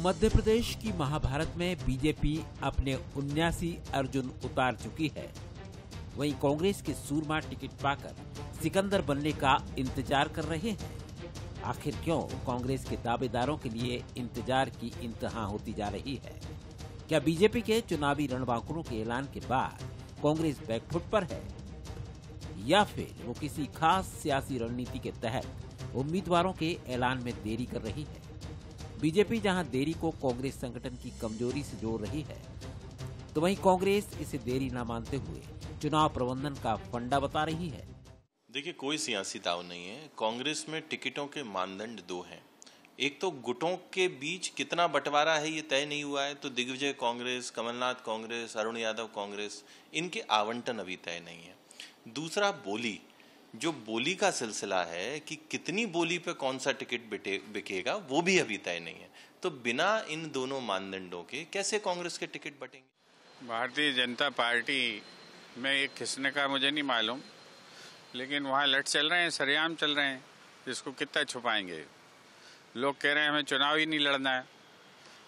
मध्य प्रदेश की महाभारत में बीजेपी अपने 79 अर्जुन उतार चुकी है। वहीं कांग्रेस के सूरमा टिकट पाकर सिकंदर बनने का इंतजार कर रहे हैं। आखिर क्यों कांग्रेस के दावेदारों के लिए इंतजार की इंतहा होती जा रही है? क्या बीजेपी के चुनावी रणबांकुरों के ऐलान के बाद कांग्रेस बैकफुट पर है, या फिर वो किसी खास सियासी रणनीति के तहत उम्मीदवारों के ऐलान में देरी कर रही है? बीजेपी जहां देरी को कांग्रेस संगठन की कमजोरी से जोड़ रही है, तो वहीं कांग्रेस इसे देरी न मानते हुए चुनाव प्रबंधन का फंडा बता रही है। देखिए, कोई सियासी दाव नहीं है। कांग्रेस में टिकटों के मानदंड दो हैं। एक तो गुटों के बीच कितना बंटवारा है ये तय नहीं हुआ है, तो दिग्विजय कांग्रेस, कमलनाथ कांग्रेस, अरुण यादव कांग्रेस, इनके आवंटन अभी तय नहीं है। दूसरा बोली, जो बोली का सिलसिला है कि कितनी बोली पे कौन सा टिकट बिकेगा, वो भी अभी तय नहीं है। तो बिना इन दोनों मानदंडों के कैसे कांग्रेस के टिकट बटेंगे? भारतीय जनता पार्टी में एक किसने का मुझे नहीं मालूम, लेकिन वहाँ लट चल रहे हैं, सरेआम चल रहे हैं। इसको कितना छुपाएंगे? लोग कह रहे हैं हमें चुनाव ही नहीं लड़ना है।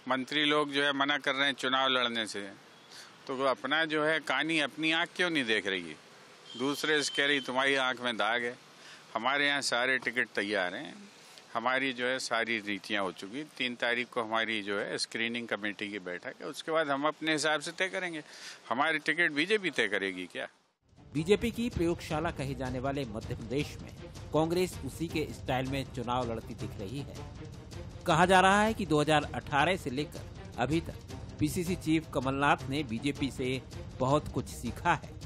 मंत्री लोग जो है मना कर रहे हैं चुनाव लड़ने से। तो वो अपना जो है कहानी अपनी आँख क्यों नहीं देख रही है? दूसरे से कह रही तुम्हारी आंख में दाग है। हमारे यहाँ सारे टिकट तैयार हैं। हमारी जो है सारी नीतियाँ हो चुकी। 3 तारीख को हमारी जो है स्क्रीनिंग कमेटी की बैठक है। उसके बाद हम अपने हिसाब से तय करेंगे। हमारी टिकट बीजेपी तय करेगी क्या? बीजेपी की प्रयोगशाला कहे जाने वाले मध्य प्रदेश में कांग्रेस उसी के स्टाइल में चुनाव लड़ती दिख रही है। कहा जा रहा है कि 2018 से लेकर अभी तक पीसीसी चीफ कमलनाथ ने बीजेपी से बहुत कुछ सीखा है।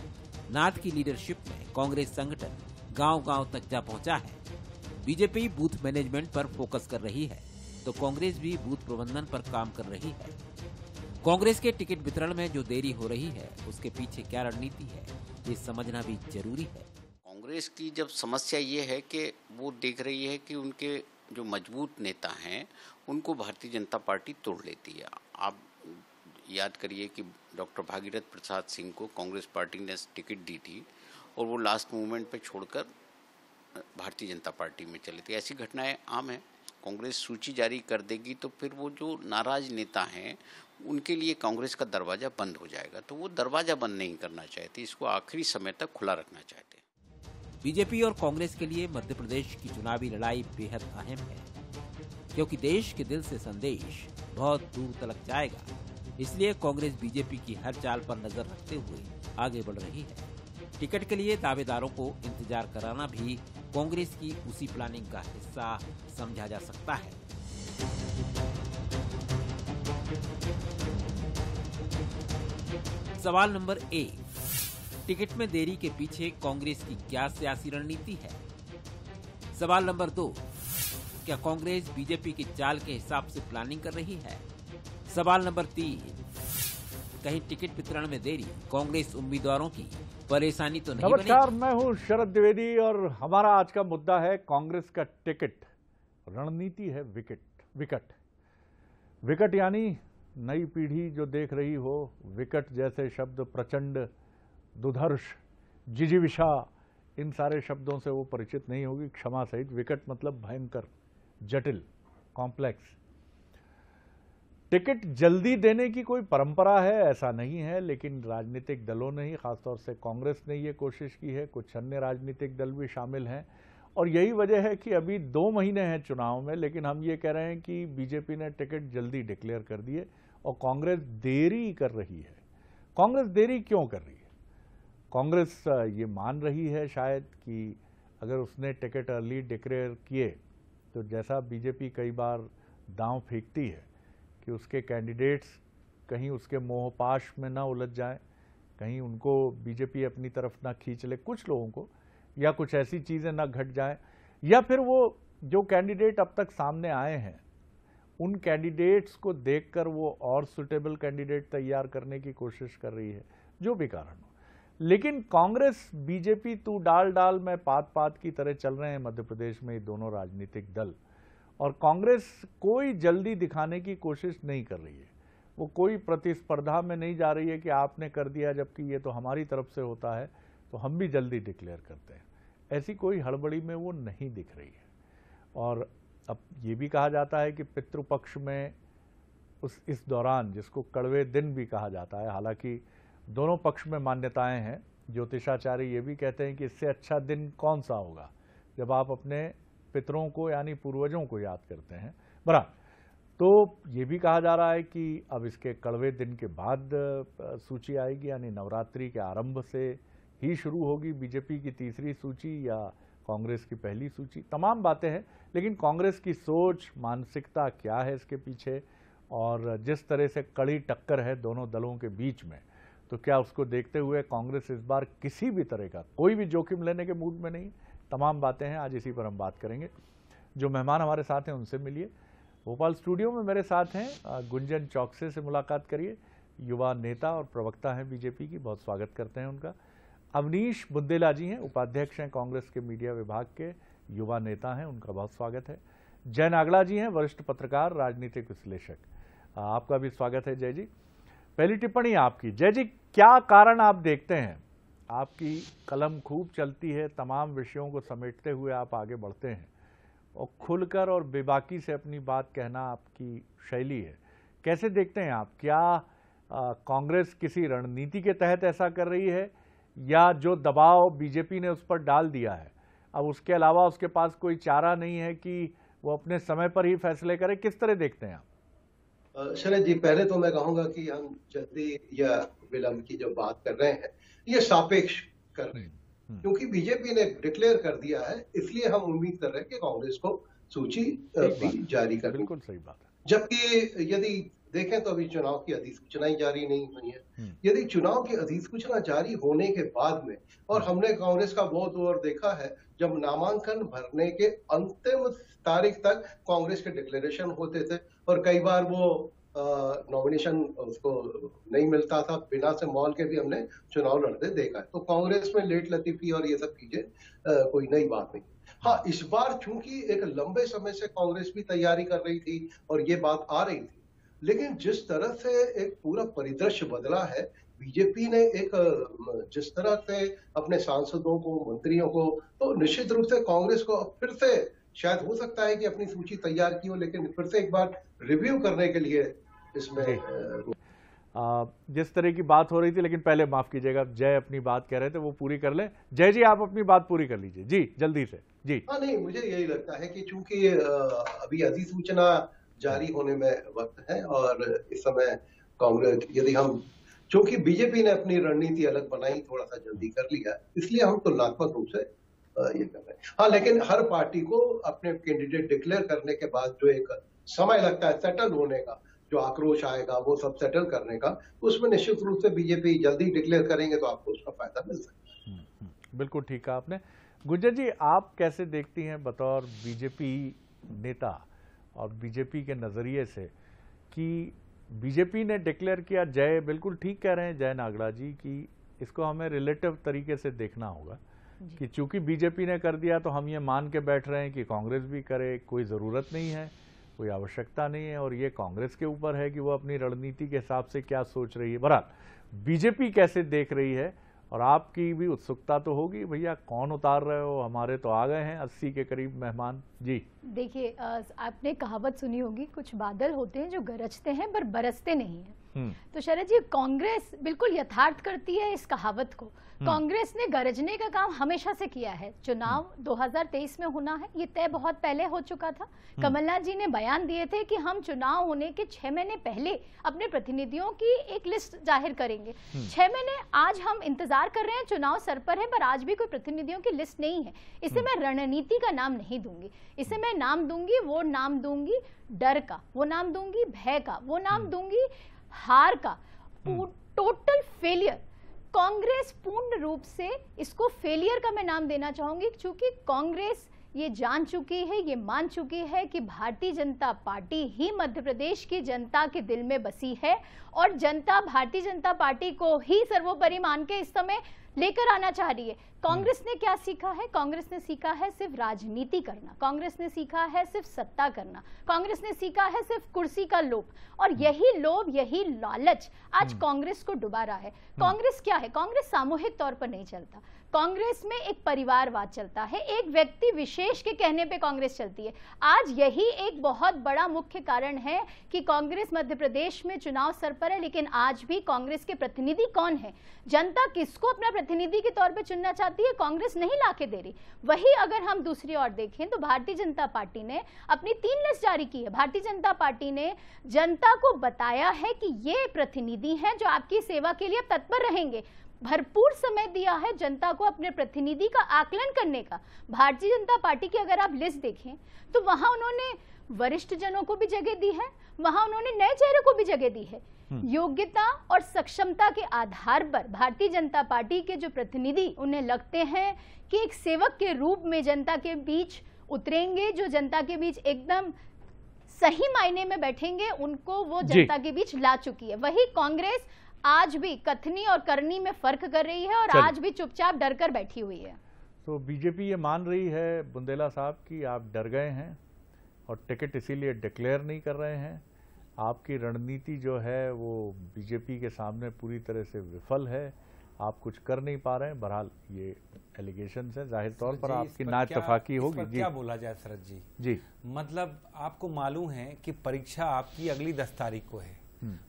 नाथ की लीडरशिप में कांग्रेस संगठन गांव-गांव तक जा पहुंचा है। बीजेपी बूथ मैनेजमेंट पर फोकस कर रही है, तो कांग्रेस भी बूथ प्रबंधन पर काम कर रही है। कांग्रेस के टिकट वितरण में जो देरी हो रही है, उसके पीछे क्या रणनीति है, ये समझना भी जरूरी है। कांग्रेस की जब समस्या ये है कि वो देख रही है कि उनके जो मजबूत नेता हैं, उनको भारतीय जनता पार्टी तोड़ लेती है। आप याद करिए कि डॉक्टर भागीरथ प्रसाद सिंह को कांग्रेस पार्टी ने टिकट दी थी और वो लास्ट मोमेंट पे छोड़कर भारतीय जनता पार्टी में चले थे। ऐसी घटनाएं आम हैं। कांग्रेस सूची जारी कर देगी तो फिर वो जो नाराज नेता हैं उनके लिए कांग्रेस का दरवाज़ा बंद हो जाएगा। तो वो दरवाज़ा बंद नहीं करना चाहते, इसको आखिरी समय तक खुला रखना चाहते हैं। बीजेपी और कांग्रेस के लिए मध्य प्रदेश की चुनावी लड़ाई बेहद अहम है, क्योंकि देश के दिल से संदेश बहुत दूर तक जाएगा। इसलिए कांग्रेस बीजेपी की हर चाल पर नजर रखते हुए आगे बढ़ रही है। टिकट के लिए दावेदारों को इंतजार कराना भी कांग्रेस की उसी प्लानिंग का हिस्सा समझा जा सकता है। सवाल नंबर 1, टिकट में देरी के पीछे कांग्रेस की क्या सियासी रणनीति है? सवाल नंबर 2, क्या कांग्रेस बीजेपी की चाल के हिसाब से प्लानिंग कर रही है? सवाल नंबर 3, कहीं टिकट वितरण में देरी कांग्रेस उम्मीदवारों की परेशानी तो नहीं बनेगी? नमस्कार, मैं हूं शरद द्विवेदी और हमारा आज का मुद्दा है कांग्रेस का टिकट। रणनीति है विकट। विकट यानी नई पीढ़ी जो देख रही हो, विकट जैसे शब्द प्रचंड, दुधर्ष, जिजीविषा, इन सारे शब्दों से वो परिचित नहीं होगी, क्षमा सहित। विकट मतलब भयंकर, जटिल, कॉम्प्लेक्स। टिकट जल्दी देने की कोई परंपरा है ऐसा नहीं है, लेकिन राजनीतिक दलों ने ही, खासतौर से कांग्रेस ने ये कोशिश की है। कुछ अन्य राजनीतिक दल भी शामिल हैं और यही वजह है कि अभी 2 महीने हैं चुनाव में, लेकिन हम ये कह रहे हैं कि बीजेपी ने टिकट जल्दी डिक्लेयर कर दिए और कांग्रेस देरी कर रही है। कांग्रेस देरी क्यों कर रही है? कांग्रेस ये मान रही है शायद कि अगर उसने टिकट अर्ली डिक्लेयर किए तो जैसा बीजेपी कई बार दांव फेंकती है कि उसके कैंडिडेट्स कहीं उसके मोहपाश में ना उलझ जाएं, कहीं उनको बीजेपी अपनी तरफ ना खींच ले कुछ लोगों को, या कुछ ऐसी चीज़ें ना घट जाएं, या फिर वो जो कैंडिडेट अब तक सामने आए हैं उन कैंडिडेट्स को देखकर वो और सुटेबल कैंडिडेट तैयार करने की कोशिश कर रही है, जो भी कारण हो। लेकिन कांग्रेस बीजेपी तू डाल में पात की तरह चल रहे हैं मध्य प्रदेश में ये दोनों राजनीतिक दल, और कांग्रेस कोई जल्दी दिखाने की कोशिश नहीं कर रही है। वो कोई प्रतिस्पर्धा में नहीं जा रही है कि आपने कर दिया जबकि ये तो हमारी तरफ से होता है तो हम भी जल्दी डिक्लेयर करते हैं। ऐसी कोई हड़बड़ी में वो नहीं दिख रही है। और अब ये भी कहा जाता है कि पितृपक्ष में इस दौरान, जिसको कड़वे दिन भी कहा जाता है, हालांकि दोनों पक्ष में मान्यताएं हैं। ज्योतिषाचार्य ये भी कहते हैं कि इससे अच्छा दिन कौन सा होगा जब आप अपने पितरों को यानी पूर्वजों को याद करते हैं। बहरहाल, तो ये भी कहा जा रहा है कि अब इसके कड़वे दिन के बाद सूची आएगी, यानी नवरात्रि के आरंभ से ही शुरू होगी बीजेपी की तीसरी सूची या कांग्रेस की पहली सूची। तमाम बातें हैं, लेकिन कांग्रेस की सोच, मानसिकता क्या है इसके पीछे, और जिस तरह से कड़ी टक्कर है दोनों दलों के बीच में, तो क्या उसको देखते हुए कांग्रेस इस बार किसी भी तरह का कोई भी जोखिम लेने के मूड में नहीं। तमाम बातें हैं, आज इसी पर हम बात करेंगे। जो मेहमान हमारे साथ हैं उनसे मिलिए। भोपाल स्टूडियो में मेरे साथ हैं गुंजन चौकसे से मुलाकात करिए, युवा नेता और प्रवक्ता हैं बीजेपी की, बहुत स्वागत करते हैं उनका। अवनीश बुंदेला जी हैं, उपाध्यक्ष हैं कांग्रेस के मीडिया विभाग के, युवा नेता हैं, उनका बहुत स्वागत है। जय नागड़ा जी हैं, वरिष्ठ पत्रकार, राजनीतिक विश्लेषक, आपका भी स्वागत है जय जी। पहली टिप्पणी आपकी जय जी, क्या कारण आप देखते हैं? आपकी कलम खूब चलती है, तमाम विषयों को समेटते हुए आप आगे बढ़ते हैं और खुलकर और बेबाकी से अपनी बात कहना आपकी शैली है। कैसे देखते हैं आप? क्या कांग्रेस किसी रणनीति के तहत ऐसा कर रही है, या जो दबाव बीजेपी ने उस पर डाल दिया है अब उसके अलावा उसके पास कोई चारा नहीं है कि वो अपने समय पर ही फैसले करे? किस तरह देखते हैं आप? शरद जी, पहले तो मैं कहूंगा कि हम जल्दी या विलंब की जो बात कर रहे हैं ये सापेक्ष कर रहे हैं, क्योंकि बीजेपी ने डिक्लेयर कर दिया है, इसलिए हम उम्मीद कर रहे हैं कि कांग्रेस को सूची भी जारी कर। बिल्कुल सही बात है। जबकि यदि देखें तो अभी चुनाव की अधिसूचना ही जारी नहीं हुई है। यदि चुनाव की अधिसूचना जारी होने के बाद में, और हमने कांग्रेस का बहुत दौर देखा है जब नामांकन भरने के अंतिम तारीख तक कांग्रेस के डिक्लेरेशन होते थे और कई बार वो नॉमिनेशन उसको नहीं मिलता था, बिना से मॉल के भी हमने चुनाव लड़ते देखा है। तो कांग्रेस में लेट लतीफी और ये सब चीजें कोई नई बात नहीं। हाँ, इस बार चूंकि एक लंबे समय से कांग्रेस भी तैयारी कर रही थी और ये बात आ रही थी, लेकिन जिस तरह से एक पूरा परिदृश्य बदला है, बीजेपी ने एक जिस तरह से अपने सांसदों को, मंत्रियों को, तो निश्चित रूप से कांग्रेस को अब फिर से शायद हो सकता है कि अपनी सूची तैयार की हो, लेकिन फिर से एक बार रिव्यू करने के लिए इसमें जिस तरह की बात हो रही थी। लेकिन पहले माफ कीजिएगा, जय अपनी बात कह रहे थे, वो पूरी कर लें। जय जी, आप अपनी बात पूरी कर लीजिए जी, जल्दी से जी। हाँ नहीं, मुझे यही लगता है कि चूंकि अभी अधिसूचना जारी होने में वक्त है और इस समय कांग्रेस, यदि हम, चूंकि बीजेपी ने अपनी रणनीति अलग बनाई, थोड़ा सा जल्दी कर लिया, इसलिए हम तुलनात्मक रूप से ये कर रहे हैं। हाँ, लेकिन हर पार्टी को अपने कैंडिडेट डिक्लेयर करने के बाद जो एक समय लगता है सेटल होने का, जो आक्रोश आएगा वो सब सेटल करने का, उसमें निश्चित रूप से बीजेपी जल्दी डिक्लेयर करेंगे तो आपको उसका फायदा मिल सकता है। बिल्कुल ठीक कहा आपने। गुंजन जी, आप कैसे देखती हैं बतौर बीजेपी नेता और बीजेपी के नजरिए से कि बीजेपी ने डिक्लेयर किया? जय बिल्कुल ठीक कह रहे हैं जय नागड़ा जी कि इसको हमें रिलेटिव तरीके से देखना होगा कि चूंकि बीजेपी ने कर दिया तो हम ये मान के बैठ रहे हैं कि कांग्रेस भी करे, कोई ज़रूरत नहीं है, कोई आवश्यकता नहीं है, और ये कांग्रेस के ऊपर है कि वो अपनी रणनीति के हिसाब से क्या सोच रही है। बहरहाल बीजेपी कैसे देख रही है, और आपकी भी उत्सुकता तो होगी, भैया कौन उतार रहे हो, हमारे तो आ गए हैं 80 के करीब मेहमान जी। देखिए, आपने कहावत सुनी होगी, कुछ बादल होते हैं जो गरजते हैं पर बरसते नहीं हैं। तो शरद जी, कांग्रेस बिल्कुल यथार्थ करती है इस कहावत को। कांग्रेस ने गरजने का काम हमेशा से किया है। चुनाव 2023 में होना है, ये तय बहुत पहले हो चुका था। कमलनाथ जी ने बयान दिए थे कि हम चुनाव होने के 6 महीने पहले अपने प्रतिनिधियों की एक लिस्ट जाहिर करेंगे। 6 महीने आज हम इंतजार कर रहे हैं, चुनाव सर पर है, पर आज भी कोई प्रतिनिधियों की लिस्ट नहीं है। इसे मैं रणनीति का नाम नहीं दूंगी, इसे मैं नाम दूंगी, वो नाम दूंगी डर का, वो नाम दूंगी भय का, वो नाम दूंगी हार का, टोटल फेलियर। कांग्रेस पूर्ण रूप से इसको फेलियर का मैं नाम देना चाहूंगी, क्योंकि कांग्रेस ये जान चुकी है, ये मान चुकी है कि भारतीय जनता पार्टी ही मध्य प्रदेश की जनता के दिल में बसी है, और जनता भारतीय जनता पार्टी को ही सर्वोपरि मान के इस समय लेकर आना चाह रही है। कांग्रेस ने क्या सीखा है? कांग्रेस ने सीखा है सिर्फ राजनीति करना, कांग्रेस ने सीखा है सिर्फ सत्ता करना, कांग्रेस ने सीखा है सिर्फ कुर्सी का लोभ, और यही लोभ, यही लालच आज कांग्रेस को डुबा रहा है। कांग्रेस क्या है? कांग्रेस सामूहिक तौर पर नहीं चलता, कांग्रेस में एक परिवारवाद चलता है, एक व्यक्ति विशेष के कहने पे कांग्रेस चलती है। आज यही एक बहुत बड़ा मुख्य कारण है कि कांग्रेस मध्य प्रदेश में चुनाव सर पर है, लेकिन आज भी कांग्रेस के प्रतिनिधि कौन है? जनता किसको अपना प्रतिनिधि के तौर पे चुनना चाहती है? कांग्रेस नहीं लाके दे रही। वही अगर हम दूसरी ओर देखें तो भारतीय जनता पार्टी ने अपनी 3 लिस्ट जारी की है। भारतीय जनता पार्टी ने जनता को बताया है कि ये प्रतिनिधि हैं जो आपकी सेवा के लिए तत्पर रहेंगे। भरपूर समय दिया है जनता को अपने प्रतिनिधि का आकलन करने का। भारतीय जनता पार्टी की अगर आप लिस्ट देखें तो वहां उन्होंने वरिष्ठ जनों को भी जगह दी है, वहां उन्होंने नए चेहरे को भी जगह दी है। योग्यता और सक्षमता के आधार पर भारतीय जनता पार्टी के जो प्रतिनिधि उन्हें लगते हैं कि एक सेवक के रूप में जनता के बीच उतरेंगे, जो जनता के बीच एकदम सही मायने में बैठेंगे, उनको वो जनता के बीच ला चुकी है। वही कांग्रेस आज भी कथनी और करनी में फर्क कर रही है और आज भी चुपचाप डर कर बैठी हुई है। तो बीजेपी ये मान रही है बुंदेला साहब कि आप डर गए हैं और टिकट इसीलिए डिक्लेयर नहीं कर रहे हैं। आपकी रणनीति जो है वो बीजेपी के सामने पूरी तरह से विफल है, आप कुछ कर नहीं पा रहे हैं। बहरहाल ये एलिगेशन है, जाहिर तौर पर आपकी नाइतफाकी होगी। जी क्या बोला जाए शरद जी? जी मतलब आपको मालूम है कि परीक्षा आपकी अगली 10 तारीख को है,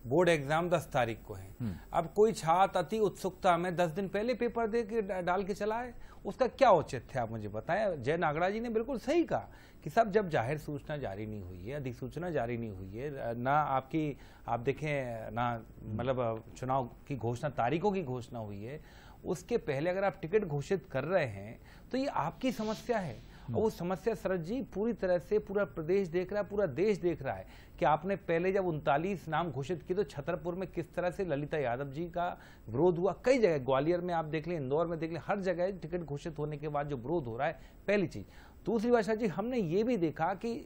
बोर्ड एग्जाम 10 तारीख को है। अब कोई छात्र अति उत्सुकता में 10 दिन पहले पेपर दे के डाल के चला है, उसका क्या औचित्य है आप मुझे बताएं। जय नागड़ा जी ने बिल्कुल सही कहा कि सब जब जाहिर सूचना जारी नहीं हुई है, अधिसूचना जारी नहीं हुई है, ना आपकी आप देखें ना मतलब चुनाव की घोषणा, तारीखों की घोषणा हुई है, उसके पहले अगर आप टिकट घोषित कर रहे हैं तो ये आपकी समस्या है। और वो समस्या शरद जी पूरी तरह से पूरा प्रदेश देख रहा है, पूरा देश देख रहा है कि आपने पहले जब 39 नाम घोषित किए तो छतरपुर में किस तरह से ललिता यादव जी का विरोध हुआ। कई जगह, ग्वालियर में आप देख लें, इंदौर में देख लें, हर जगह टिकट घोषित होने के बाद जो विरोध हो रहा है, पहली चीज। दूसरी बात शरद जी, हमने ये भी देखा कि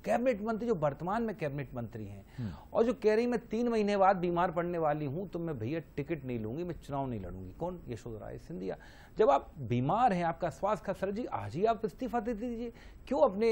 कैबिनेट मंत्री जो वर्तमान में कैबिनेट मंत्री हैं और जो कह रही मैं 3 महीने बाद बीमार पड़ने वाली हूं तो मैं भैया टिकट नहीं लूंगी, मैं चुनाव नहीं लड़ूंगी। कौन? यशोधरा राय सिंधिया। जब आप बीमार हैं, आपका स्वास्थ्य का सर जी, आज ही आप इस्तीफा दे दीजिए। क्यों अपने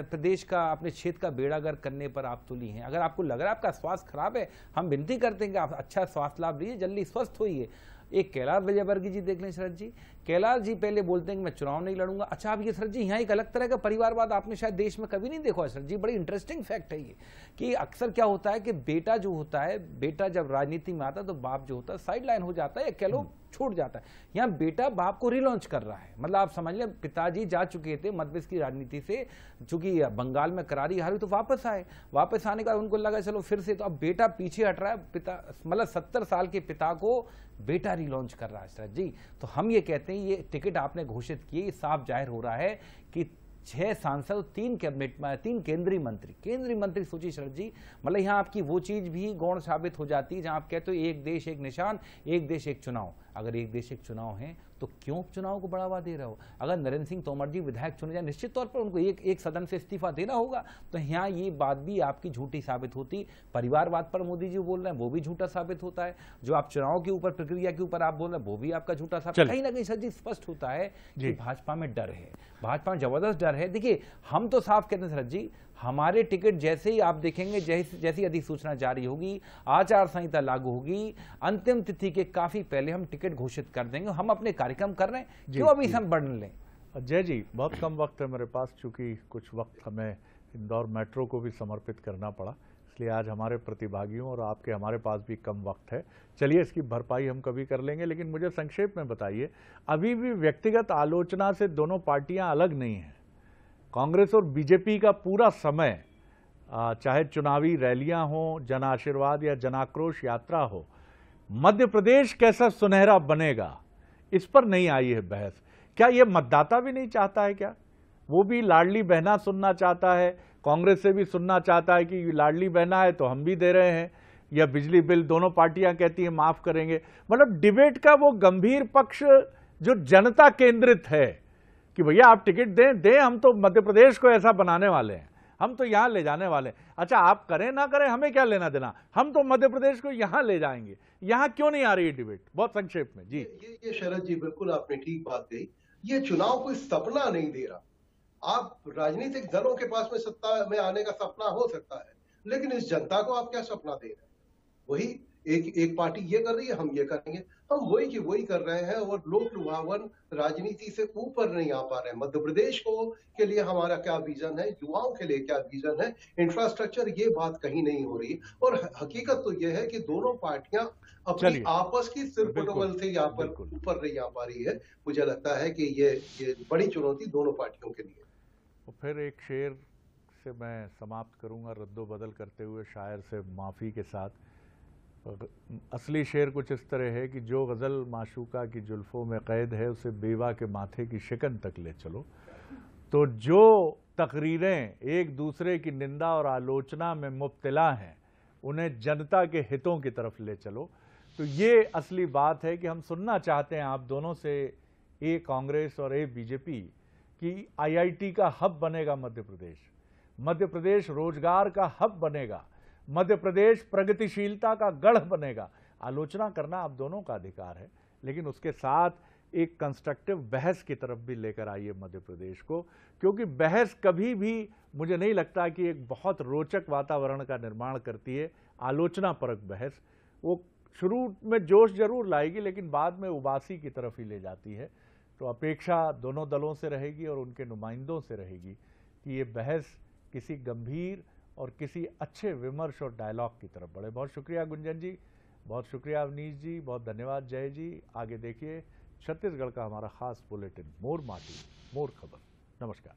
प्रदेश का, अपने क्षेत्र का बेड़ागर करने पर आप तुली हैं? अगर आपको लग रहा है आपका स्वास्थ्य खराब है, हम विनती करते हैं कि आप अच्छा स्वास्थ्य लाभ लीजिए, जल्दी स्वस्थ होइए। एक कैलाश विजयवर्गीय जी देख लें शरद जी, कैलाश जी पहले बोलते हैं कि मैं चुनाव नहीं लड़ूंगा। अच्छा, अब ये शरद जी यहाँ एक अलग तरह का परिवारवाद आपने शायद देश में कभी नहीं देखा शरद जी। बड़ी इंटरेस्टिंग फैक्ट है ये कि अक्सर क्या होता है कि बेटा जो होता है, बेटा जब राजनीति में आता है तो बाप जो होता है साइड लाइन हो जाता है, कह लो छूट जाता है। यहाँ बेटा बाप को रिलॉन्च कर रहा है। मतलब आप समझ लें, पिताजी जा चुके थे मध्यप्रदेश की राजनीति से, चूंकि बंगाल में करारी हारी तो वापस आए। वापस आने का उनको लगा चलो फिर से, तो अब बेटा पीछे हट रहा है। पिता मतलब 70 साल के पिता को बेटा रिलॉन्च कर रहा है शरद जी। तो हम ये कहते हैं ये टिकट आपने घोषित किए, ये साफ जाहिर हो रहा है कि 6 सांसद, 3 केंद्रीय मंत्री सोचिए शरद जी। मतलब यहाँ आपकी वो चीज भी गौण साबित हो जाती है जहां आप कहते हो एक देश एक निशान, एक देश एक चुनाव। अगर एक देश एक चुनाव है तो क्यों चुनाव को बढ़ावा दे रहे हो? अगर नरेंद्र सिंह तोमर जी विधायक चुने जाए, निश्चित तौर पर उनको एक सदन से इस्तीफा देना होगा। तो यहाँ ये बात भी आपकी झूठी साबित होती। परिवारवाद पर मोदी जी बोल रहे हैं, वो भी झूठा साबित होता है। जो आप चुनाव के ऊपर, प्रक्रिया के ऊपर आप बोल रहे हैं, वो भी आपका झूठा साबित। कहीं ना कहीं सर जी स्पष्ट होता है कि भाजपा में डर है, भाजपा में जबरदस्त डर है। देखिए, हम तो साफ कहते हैं सर जी, हमारे टिकट जैसे ही आप देखेंगे, जैसी अधिसूचना जारी होगी, आचार संहिता लागू होगी, अंतिम तिथि के काफी पहले हम टिकट घोषित कर देंगे। हम अपने कार्यक्रम कर रहे हैं, क्यों अभी हम बढ़ लें? जय जी, बहुत कम वक्त है मेरे पास, चूंकि कुछ वक्त हमें इंदौर मेट्रो को भी समर्पित करना पड़ा, इसलिए आज हमारे प्रतिभागियों और आपके हमारे पास भी कम वक्त है। चलिए, इसकी भरपाई हम कभी कर लेंगे, लेकिन मुझे संक्षेप में बताइए, अभी भी व्यक्तिगत आलोचना से दोनों पार्टियां अलग नहीं हैं। कांग्रेस और बीजेपी का पूरा समय, चाहे चुनावी रैलियां हो, जन आशीर्वाद या जन आक्रोश यात्रा हो, मध्य प्रदेश कैसा सुनहरा बनेगा, इस पर नहीं आई है बहस। क्या यह मतदाता भी नहीं चाहता है? क्या वो भी लाडली बहना सुनना चाहता है? कांग्रेस से भी सुनना चाहता है कि लाडली बहना है तो हम भी दे रहे हैं, या बिजली बिल दोनों पार्टियां कहती हैं माफ करेंगे। मतलब डिबेट का वो गंभीर पक्ष जो जनता केंद्रित है कि भैया आप टिकट दें, हम तो मध्य प्रदेश को ऐसा बनाने वाले हैं। हम तो यहाँ ले जाने वाले। अच्छा, आप करें ना करें हमें क्या लेना देना, हम तो मध्य प्रदेश को यहाँ ले जाएंगे। यहाँ क्यों नहीं आ रही है डिबेट? बहुत संक्षेप में जी। ये शरद जी बिल्कुल आपने ठीक बात कही। ये चुनाव कोई सपना नहीं दे रहा। आप राजनीतिक दलों के पास में सत्ता में आने का सपना हो सकता है, लेकिन इस जनता को आप क्या सपना दे रहे हैं? वही एक पार्टी ये कर रही है, हम ये करेंगे, हम वही की वही कर रहे हैं और लोक लुभावन राजनीति से ऊपर नहीं आ पा रहे हैं। मध्य प्रदेश के लिए हमारा क्या विजन है, युवाओं के लिए क्या विजन है, इंफ्रास्ट्रक्चर, ये बात कहीं नहीं हो रही। और हकीकत तो यह है कि दोनों पार्टियां अपनी आपस की सिर्फ प्रोटोकॉल से यहाँ पर ऊपर नहीं आ पा रही है। मुझे लगता है कि ये बड़ी चुनौती दोनों पार्टियों के लिए। तो फिर एक शेर से मैं समाप्त करूंगा, रद्दोबदल करते हुए शायर से माफ़ी के साथ। असली शेर कुछ इस तरह है कि जो गज़ल माशूका की जुल्फ़ों में क़ैद है, उसे बेवा के माथे की शिकन तक ले चलो। तो जो तकरीरें एक दूसरे की निंदा और आलोचना में मुब्तला हैं, उन्हें जनता के हितों की तरफ ले चलो। तो ये असली बात है कि हम सुनना चाहते हैं आप दोनों से, ए कांग्रेस और ए बीजेपी, कि आईआईटी का हब बनेगा मध्य प्रदेश, मध्य प्रदेश रोजगार का हब बनेगा, मध्य प्रदेश प्रगतिशीलता का गढ़ बनेगा। आलोचना करना आप दोनों का अधिकार है, लेकिन उसके साथ एक कंस्ट्रक्टिव बहस की तरफ भी लेकर आइए मध्य प्रदेश को, क्योंकि बहस कभी भी मुझे नहीं लगता कि एक बहुत रोचक वातावरण का निर्माण करती है। आलोचना परक बहस वो शुरू में जोश जरूर लाएगी, लेकिन बाद में उबासी की तरफ ही ले जाती है। तो अपेक्षा दोनों दलों से रहेगी और उनके नुमाइंदों से रहेगी कि ये बहस किसी गंभीर और किसी अच्छे विमर्श और डायलॉग की तरफ बढ़े। बहुत शुक्रिया गुंजन जी, बहुत शुक्रिया अवनीश जी, बहुत धन्यवाद जय जी। आगे देखिए छत्तीसगढ़ का हमारा खास बुलेटिन, मोर माटी मोर खबर। नमस्कार।